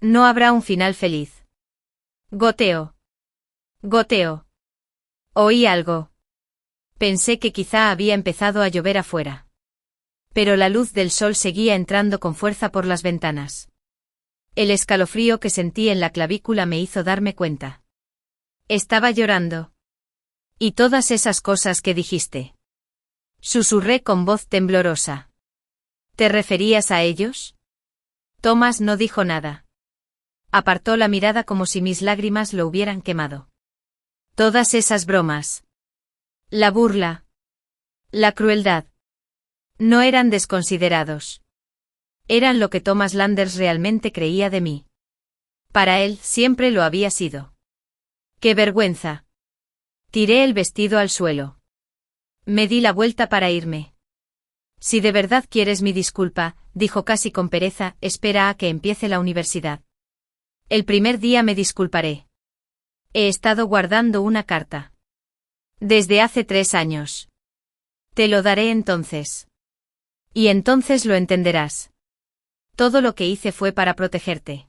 No habrá un final feliz. Goteo. Goteo. Oí algo. Pensé que quizá había empezado a llover afuera. Pero la luz del sol seguía entrando con fuerza por las ventanas. El escalofrío que sentí en la clavícula me hizo darme cuenta. Estaba llorando. Y todas esas cosas que dijiste. Susurré con voz temblorosa. ¿Te referías a ellos? Thomas no dijo nada. Apartó la mirada como si mis lágrimas lo hubieran quemado. Todas esas bromas. La burla. La crueldad. No eran desconsiderados. Eran lo que Thomas Landers realmente creía de mí. Para él siempre lo había sido. ¡Qué vergüenza! Tiré el vestido al suelo. Me di la vuelta para irme. Si de verdad quieres mi disculpa, dijo casi con pereza, espera a que empiece la universidad. El primer día me disculparé. He estado guardando una carta. Desde hace 3 años. Te lo daré entonces. Y entonces lo entenderás. Todo lo que hice fue para protegerte.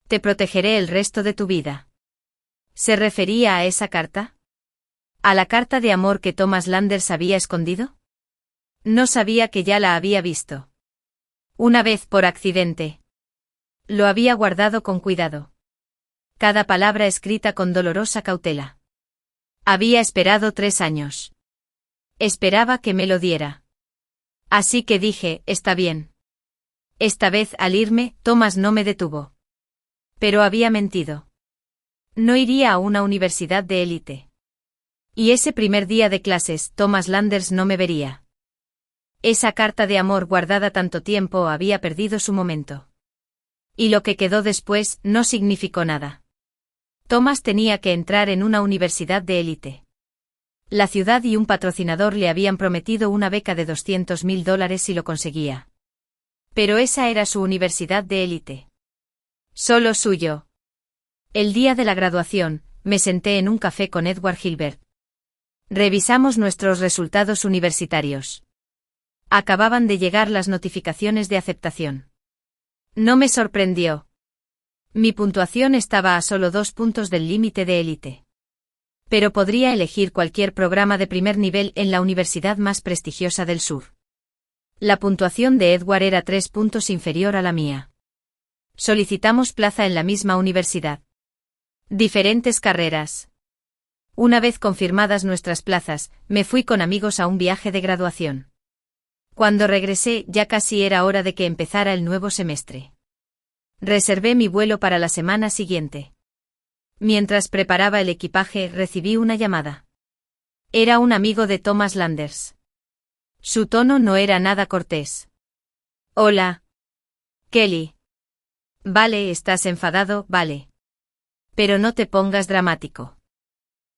Te protegeré el resto de tu vida. ¿Se refería a esa carta? ¿A la carta de amor que Thomas Landers había escondido? No sabía que ya la había visto. Una vez por accidente. Lo había guardado con cuidado. Cada palabra escrita con dolorosa cautela. Había esperado 3 años. Esperaba que me lo diera. Así que dije, está bien. Esta vez al irme, Thomas no me detuvo. Pero había mentido. No iría a una universidad de élite. Y ese primer día de clases, Thomas Landers no me vería. Esa carta de amor guardada tanto tiempo había perdido su momento. Y lo que quedó después no significó nada. Thomas tenía que entrar en una universidad de élite. La ciudad y un patrocinador le habían prometido una beca de $200,000 si lo conseguía. Pero esa era su universidad de élite. Solo suyo. El día de la graduación, me senté en un café con Edward Gilbert. Revisamos nuestros resultados universitarios. Acababan de llegar las notificaciones de aceptación. No me sorprendió. Mi puntuación estaba a solo 2 puntos del límite de élite. Pero podría elegir cualquier programa de primer nivel en la universidad más prestigiosa del sur. La puntuación de Edward era 3 puntos inferior a la mía. Solicitamos plaza en la misma universidad. Diferentes carreras. Una vez confirmadas nuestras plazas, me fui con amigos a un viaje de graduación. Cuando regresé, ya casi era hora de que empezara el nuevo semestre. Reservé mi vuelo para la semana siguiente. Mientras preparaba el equipaje, recibí una llamada. Era un amigo de Thomas Landers. Su tono no era nada cortés. Hola. Kelly. Vale, estás enfadado, vale. Pero no te pongas dramático.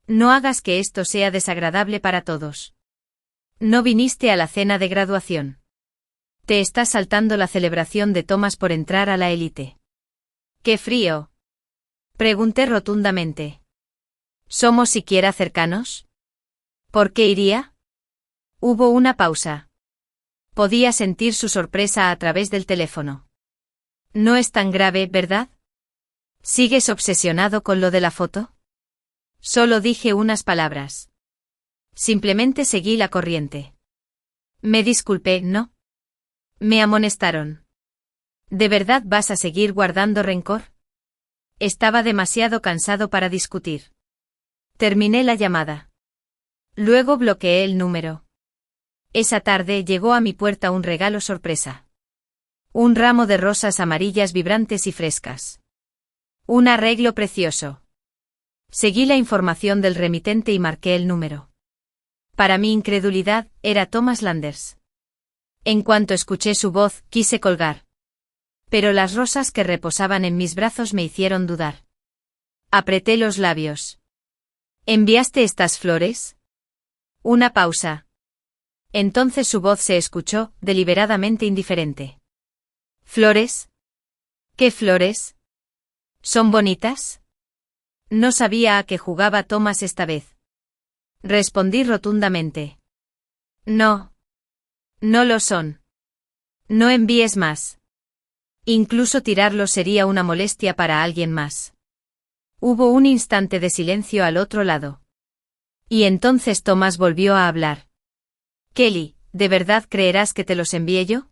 No hagas que esto sea desagradable para todos. No viniste a la cena de graduación. Te estás saltando la celebración de Thomas por entrar a la élite. ¡Qué frío! Pregunté rotundamente. ¿Somos siquiera cercanos? ¿Por qué iría? Hubo una pausa. Podía sentir su sorpresa a través del teléfono. No es tan grave, ¿verdad? ¿Sigues obsesionado con lo de la foto? Solo dije unas palabras. Simplemente seguí la corriente. Me disculpé, ¿no? Me amonestaron. ¿De verdad vas a seguir guardando rencor? Estaba demasiado cansado para discutir. Terminé la llamada. Luego bloqueé el número. Esa tarde llegó a mi puerta un regalo sorpresa. Un ramo de rosas amarillas vibrantes y frescas. Un arreglo precioso. Seguí la información del remitente y marqué el número. Para mi incredulidad, era Thomas Landers. En cuanto escuché su voz, quise colgar. Pero las rosas que reposaban en mis brazos me hicieron dudar. Apreté los labios. ¿Enviaste estas flores? Una pausa. Entonces su voz se escuchó, deliberadamente indiferente. ¿Flores? ¿Qué flores? ¿Son bonitas? No sabía a qué jugaba Thomas esta vez. Respondí rotundamente. No. No lo son. No envíes más. Incluso tirarlos sería una molestia para alguien más. Hubo un instante de silencio al otro lado. Y entonces Thomas volvió a hablar. Kelly, ¿de verdad creerás que te los envié yo?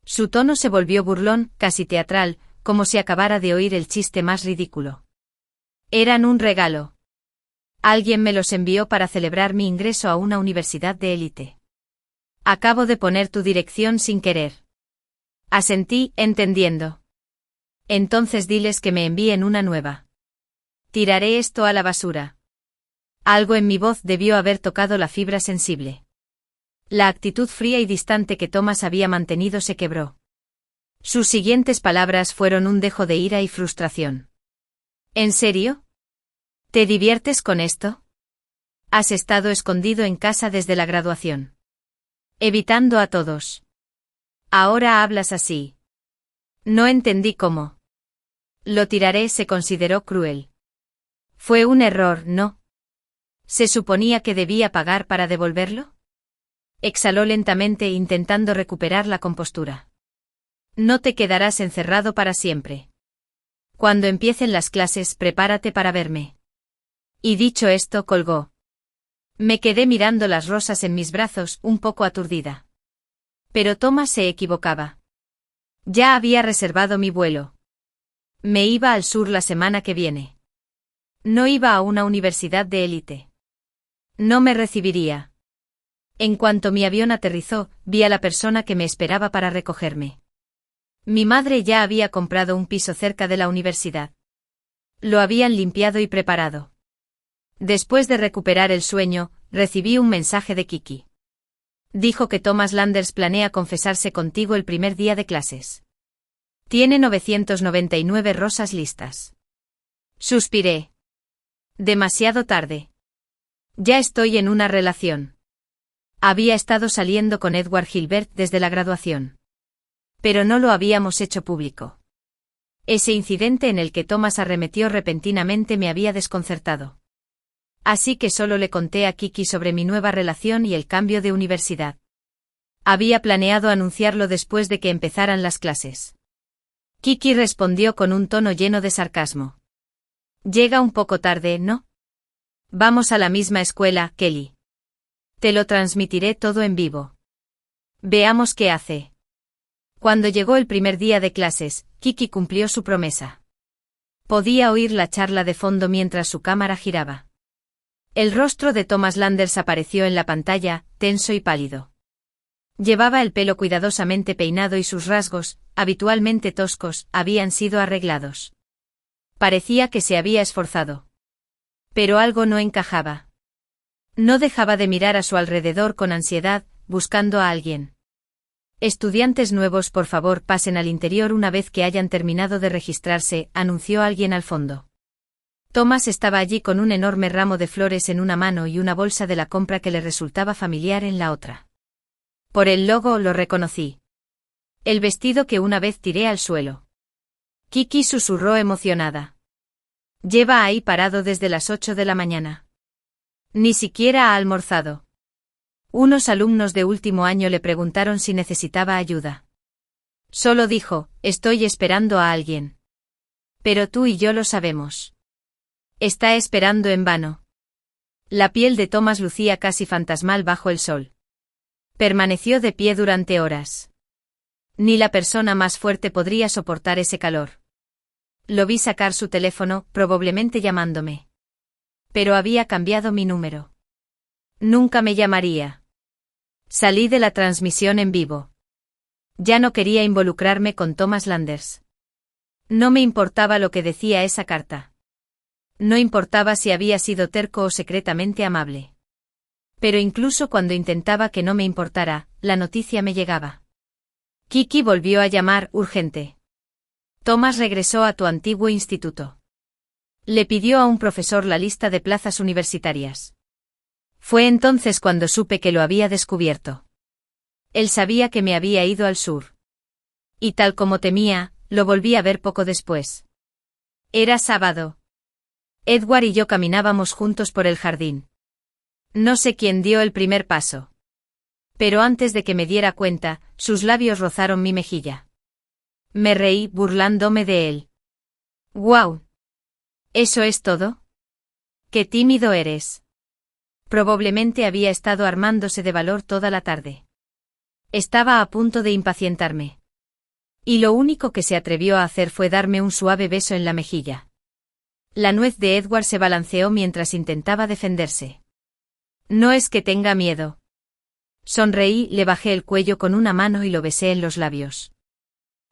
Su tono se volvió burlón, casi teatral, como si acabara de oír el chiste más ridículo. Eran un regalo. Alguien me los envió para celebrar mi ingreso a una universidad de élite. Acabo de poner tu dirección sin querer. Asentí, entendiendo. Entonces diles que me envíen una nueva. Tiraré esto a la basura. Algo en mi voz debió haber tocado la fibra sensible. La actitud fría y distante que Thomas había mantenido se quebró. Sus siguientes palabras fueron un dejo de ira y frustración. ¿En serio? ¿Te diviertes con esto? Has estado escondido en casa desde la graduación. Evitando a todos. Ahora hablas así. No entendí cómo. Lo tiraré, se consideró cruel. Fue un error, ¿no? ¿Se suponía que debía pagar para devolverlo? Exhaló lentamente intentando recuperar la compostura. No te quedarás encerrado para siempre. Cuando empiecen las clases, prepárate para verme. Y dicho esto, colgó. Me quedé mirando las rosas en mis brazos, un poco aturdida. Pero Thomas se equivocaba. Ya había reservado mi vuelo. Me iba al sur la semana que viene. No iba a una universidad de élite. No me recibiría. En cuanto mi avión aterrizó, vi a la persona que me esperaba para recogerme. Mi madre ya había comprado un piso cerca de la universidad. Lo habían limpiado y preparado. Después de recuperar el sueño, recibí un mensaje de Kiki. Dijo que Thomas Landers planea confesarse contigo el primer día de clases. Tiene 999 rosas listas. Suspiré. Demasiado tarde. Ya estoy en una relación. Había estado saliendo con Edward Gilbert desde la graduación. Pero no lo habíamos hecho público. Ese incidente en el que Thomas arremetió repentinamente me había desconcertado. Así que solo le conté a Kiki sobre mi nueva relación y el cambio de universidad. Había planeado anunciarlo después de que empezaran las clases. Kiki respondió con un tono lleno de sarcasmo. Llega un poco tarde, ¿no? Vamos a la misma escuela, Kelly. Te lo transmitiré todo en vivo. Veamos qué hace. Cuando llegó el primer día de clases, Kiki cumplió su promesa. Podía oír la charla de fondo mientras su cámara giraba. El rostro de Thomas Landers apareció en la pantalla, tenso y pálido. Llevaba el pelo cuidadosamente peinado y sus rasgos, habitualmente toscos, habían sido arreglados. Parecía que se había esforzado. Pero algo no encajaba. No dejaba de mirar a su alrededor con ansiedad, buscando a alguien. Estudiantes nuevos, por favor, pasen al interior una vez que hayan terminado de registrarse, anunció alguien al fondo. Thomas estaba allí con un enorme ramo de flores en una mano y una bolsa de la compra que le resultaba familiar en la otra. Por el logo lo reconocí. El vestido que una vez tiré al suelo. Kiki susurró emocionada. Lleva ahí parado desde las 8 de la mañana. Ni siquiera ha almorzado. Unos alumnos de último año le preguntaron si necesitaba ayuda. Solo dijo, estoy esperando a alguien. Pero tú y yo lo sabemos. Está esperando en vano. La piel de Thomas lucía casi fantasmal bajo el sol. Permaneció de pie durante horas. Ni la persona más fuerte podría soportar ese calor. Lo vi sacar su teléfono, probablemente llamándome. Pero había cambiado mi número. Nunca me llamaría. Salí de la transmisión en vivo. Ya no quería involucrarme con Thomas Landers. No me importaba lo que decía esa carta. No importaba si había sido terco o secretamente amable. Pero incluso cuando intentaba que no me importara, la noticia me llegaba. Kiki volvió a llamar, urgente. Thomas regresó a tu antiguo instituto. Le pidió a un profesor la lista de plazas universitarias. Fue entonces cuando supe que lo había descubierto. Él sabía que me había ido al sur. Y tal como temía, lo volví a ver poco después. Era sábado. Edward y yo caminábamos juntos por el jardín. No sé quién dio el primer paso. Pero antes de que me diera cuenta, sus labios rozaron mi mejilla. Me reí burlándome de él. ¡Guau! ¿Eso es todo? ¡Qué tímido eres! Probablemente había estado armándose de valor toda la tarde. Estaba a punto de impacientarme. Y lo único que se atrevió a hacer fue darme un suave beso en la mejilla. La nuez de Edward se balanceó mientras intentaba defenderse. No es que tenga miedo. Sonreí, le bajé el cuello con una mano y lo besé en los labios.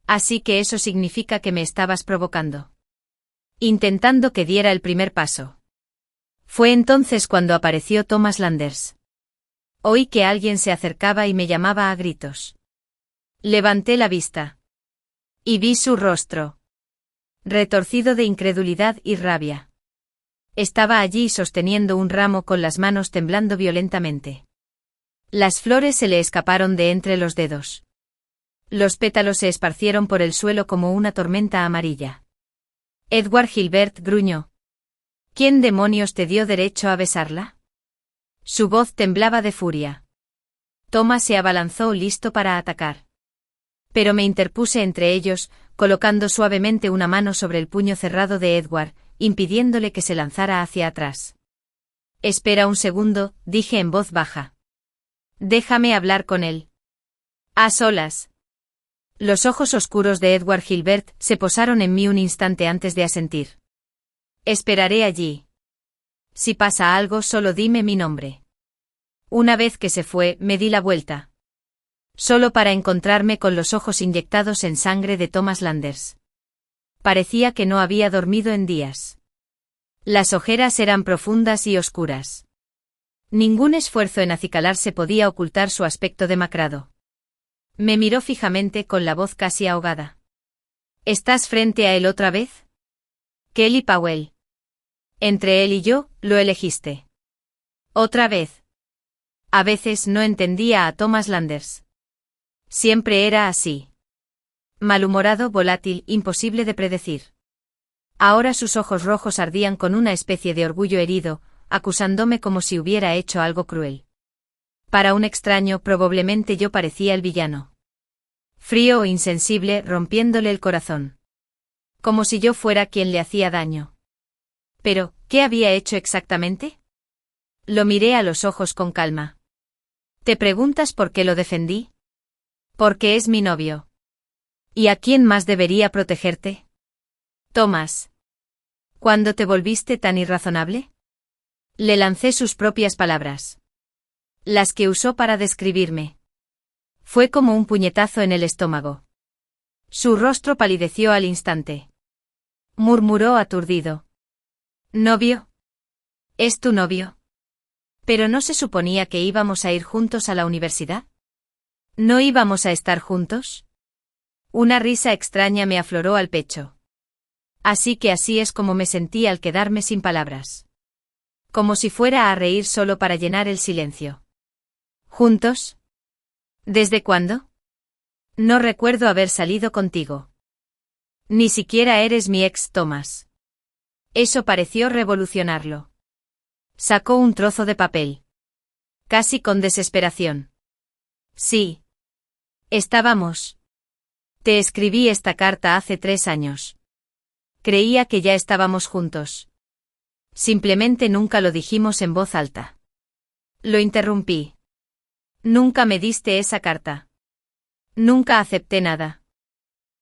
Así que eso significa que me estabas provocando. Intentando que diera el primer paso. Fue entonces cuando apareció Thomas Landers. Oí que alguien se acercaba y me llamaba a gritos. Levanté la vista. Y vi su rostro. Retorcido de incredulidad y rabia. Estaba allí sosteniendo un ramo con las manos temblando violentamente. Las flores se le escaparon de entre los dedos. Los pétalos se esparcieron por el suelo como una tormenta amarilla. Edward Gilbert gruñó. ¿Quién demonios te dio derecho a besarla? Su voz temblaba de furia. Thomas se abalanzó listo para atacar. Pero me interpuse entre ellos, colocando suavemente una mano sobre el puño cerrado de Edward, impidiéndole que se lanzara hacia atrás. Espera un segundo, dije en voz baja. Déjame hablar con él. A solas. Los ojos oscuros de Edward Gilbert se posaron en mí un instante antes de asentir. Esperaré allí. Si pasa algo, solo dime mi nombre. Una vez que se fue, me di la vuelta. Solo para encontrarme con los ojos inyectados en sangre de Thomas Landers. Parecía que no había dormido en días. Las ojeras eran profundas y oscuras. Ningún esfuerzo en acicalarse podía ocultar su aspecto demacrado. Me miró fijamente con la voz casi ahogada. ¿Estás frente a él otra vez? Kelly Powell. Entre él y yo, lo elegiste. Otra vez. A veces no entendía a Thomas Landers. Siempre era así. Malhumorado, volátil, imposible de predecir. Ahora sus ojos rojos ardían con una especie de orgullo herido, acusándome como si hubiera hecho algo cruel. Para un extraño probablemente yo parecía el villano. Frío o insensible, rompiéndole el corazón. Como si yo fuera quien le hacía daño. Pero, ¿qué había hecho exactamente? Lo miré a los ojos con calma. ¿Te preguntas por qué lo defendí? Porque es mi novio. ¿Y a quién más debería protegerte? Tomás. ¿Cuándo te volviste tan irrazonable? Le lancé sus propias palabras. Las que usó para describirme. Fue como un puñetazo en el estómago. Su rostro palideció al instante. Murmuró aturdido. ¿Novio? ¿Es tu novio? ¿Pero no se suponía que íbamos a ir juntos a la universidad? ¿No íbamos a estar juntos? Una risa extraña me afloró al pecho. Así es como me sentí al quedarme sin palabras. Como si fuera a reír solo para llenar el silencio. ¿Juntos? ¿Desde cuándo? No recuerdo haber salido contigo. Ni siquiera eres mi ex, Tomás. Eso pareció revolucionarlo. Sacó un trozo de papel. Casi con desesperación. Sí. Estábamos. Te escribí esta carta hace 3 años. Creía que ya estábamos juntos. Simplemente nunca lo dijimos en voz alta. Lo interrumpí. Nunca me diste esa carta. Nunca acepté nada.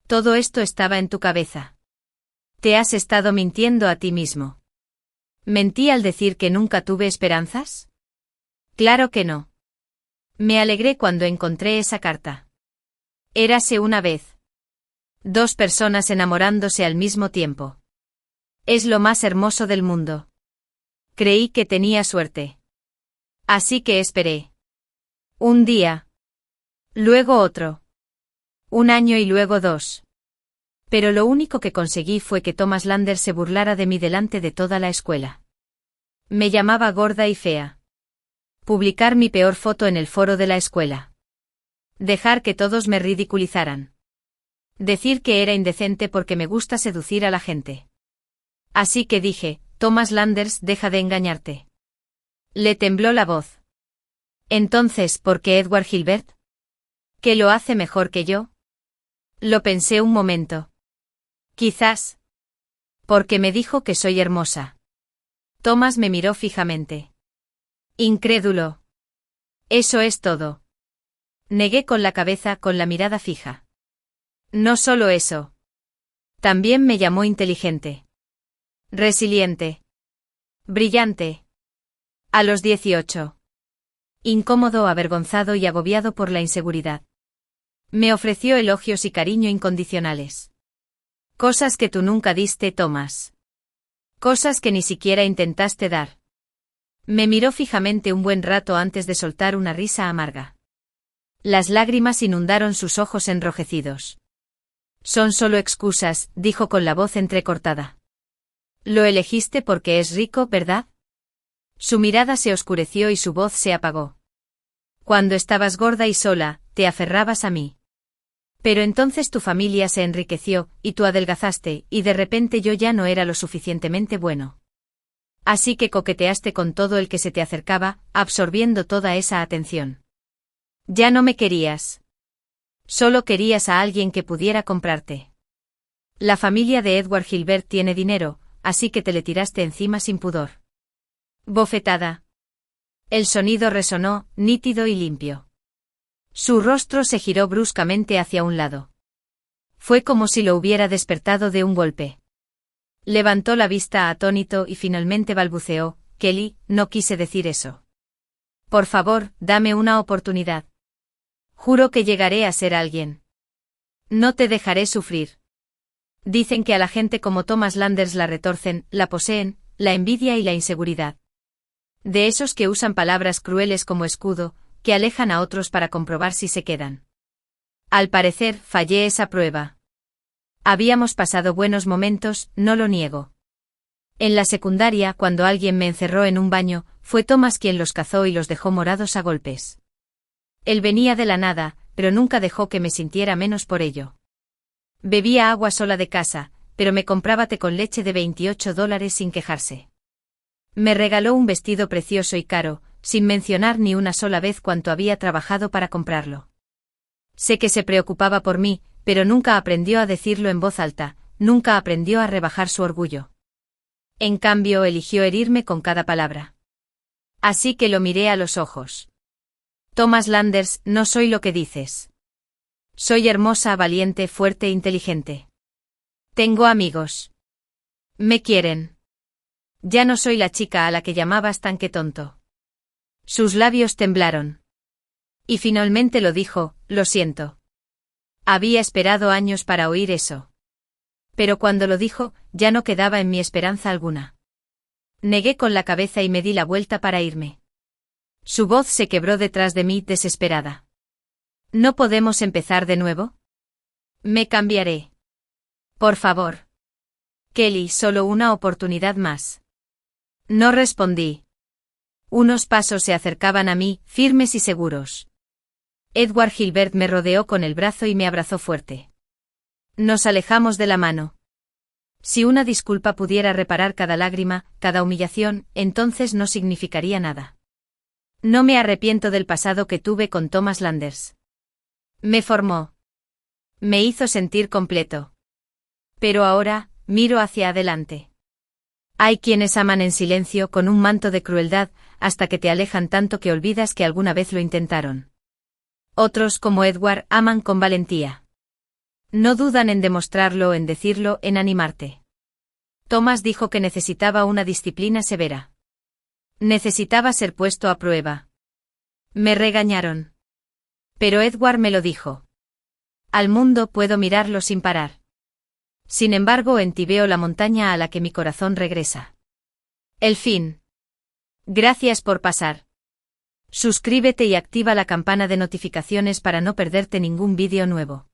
Todo esto estaba en tu cabeza. Te has estado mintiendo a ti mismo. ¿Mentí al decir que nunca tuve esperanzas? Claro que no. Me alegré cuando encontré esa carta. Érase una vez. 2 personas enamorándose al mismo tiempo. Es lo más hermoso del mundo. Creí que tenía suerte. Así que esperé. Un día. Luego otro. 1 año y luego 2. Pero lo único que conseguí fue que Thomas Landers se burlara de mí delante de toda la escuela. Me llamaba gorda y fea. Publicar mi peor foto en el foro de la escuela. Dejar que todos me ridiculizaran. Decir que era indecente porque me gusta seducir a la gente. Así que dije, Thomas Landers, deja de engañarte. Le tembló la voz. Entonces, ¿por qué Edward Gilbert? ¿Qué lo hace mejor que yo? Lo pensé un momento. Quizás. Porque me dijo que soy hermosa. Thomas me miró fijamente. Incrédulo. Eso es todo. Negué con la cabeza, con la mirada fija. No solo eso. También me llamó inteligente. Resiliente. Brillante. A los 18. Incómodo, avergonzado y agobiado por la inseguridad. Me ofreció elogios y cariño incondicionales. Cosas que tú nunca diste, Tomás. Cosas que ni siquiera intentaste dar. Me miró fijamente un buen rato antes de soltar una risa amarga. Las lágrimas inundaron sus ojos enrojecidos. Son solo excusas, dijo con la voz entrecortada. Lo elegiste porque es rico, ¿verdad? Su mirada se oscureció y su voz se apagó. Cuando estabas gorda y sola, te aferrabas a mí. Pero entonces tu familia se enriqueció, y tú adelgazaste, y de repente yo ya no era lo suficientemente bueno. Así que coqueteaste con todo el que se te acercaba, absorbiendo toda esa atención. Ya no me querías. Solo querías a alguien que pudiera comprarte. La familia de Edward Gilbert tiene dinero, así que te le tiraste encima sin pudor. Bofetada. El sonido resonó, nítido y limpio. Su rostro se giró bruscamente hacia un lado. Fue como si lo hubiera despertado de un golpe. Levantó la vista atónito y finalmente balbuceó, Kelly, no quise decir eso. Por favor, dame una oportunidad. Juro que llegaré a ser alguien. No te dejaré sufrir. Dicen que a la gente como Thomas Landers la retorcen, la poseen, la envidia y la inseguridad. De esos que usan palabras crueles como escudo, que alejan a otros para comprobar si se quedan. Al parecer, fallé esa prueba. Habíamos pasado buenos momentos, no lo niego. En la secundaria, cuando alguien me encerró en un baño, fue Thomas quien los cazó y los dejó morados a golpes. Él venía de la nada, pero nunca dejó que me sintiera menos por ello. Bebía agua sola de casa, pero me compraba té con leche de $28 sin quejarse. Me regaló un vestido precioso y caro, sin mencionar ni una sola vez cuánto había trabajado para comprarlo. Sé que se preocupaba por mí, pero nunca aprendió a decirlo en voz alta, nunca aprendió a rebajar su orgullo. En cambio, eligió herirme con cada palabra. Así que lo miré a los ojos. Thomas Landers, no soy lo que dices. Soy hermosa, valiente, fuerte e inteligente. Tengo amigos. Me quieren. Ya no soy la chica a la que llamabas tanque tonto. Sus labios temblaron. Y finalmente lo dijo, lo siento. Había esperado años para oír eso. Pero cuando lo dijo, ya no quedaba en mí esperanza alguna. Negué con la cabeza y me di la vuelta para irme. Su voz se quebró detrás de mí desesperada. ¿No podemos empezar de nuevo? Me cambiaré. Por favor. Kelly, solo una oportunidad más. No respondí. Unos pasos se acercaban a mí, firmes y seguros. Edward Gilbert me rodeó con el brazo y me abrazó fuerte. Nos alejamos de la mano. Si una disculpa pudiera reparar cada lágrima, cada humillación, entonces no significaría nada. No me arrepiento del pasado que tuve con Thomas Landers. Me formó. Me hizo sentir completo. Pero ahora, miro hacia adelante. Hay quienes aman en silencio con un manto de crueldad, hasta que te alejan tanto que olvidas que alguna vez lo intentaron. Otros, como Edward, aman con valentía. No dudan en demostrarlo, en decirlo, en animarte. Thomas dijo que necesitaba una disciplina severa. Necesitaba ser puesto a prueba. Me regañaron. Pero Edward me lo dijo. Al mundo puedo mirarlo sin parar. Sin embargo, en ti veo la montaña a la que mi corazón regresa. El fin. Gracias por pasar. Suscríbete y activa la campana de notificaciones para no perderte ningún vídeo nuevo.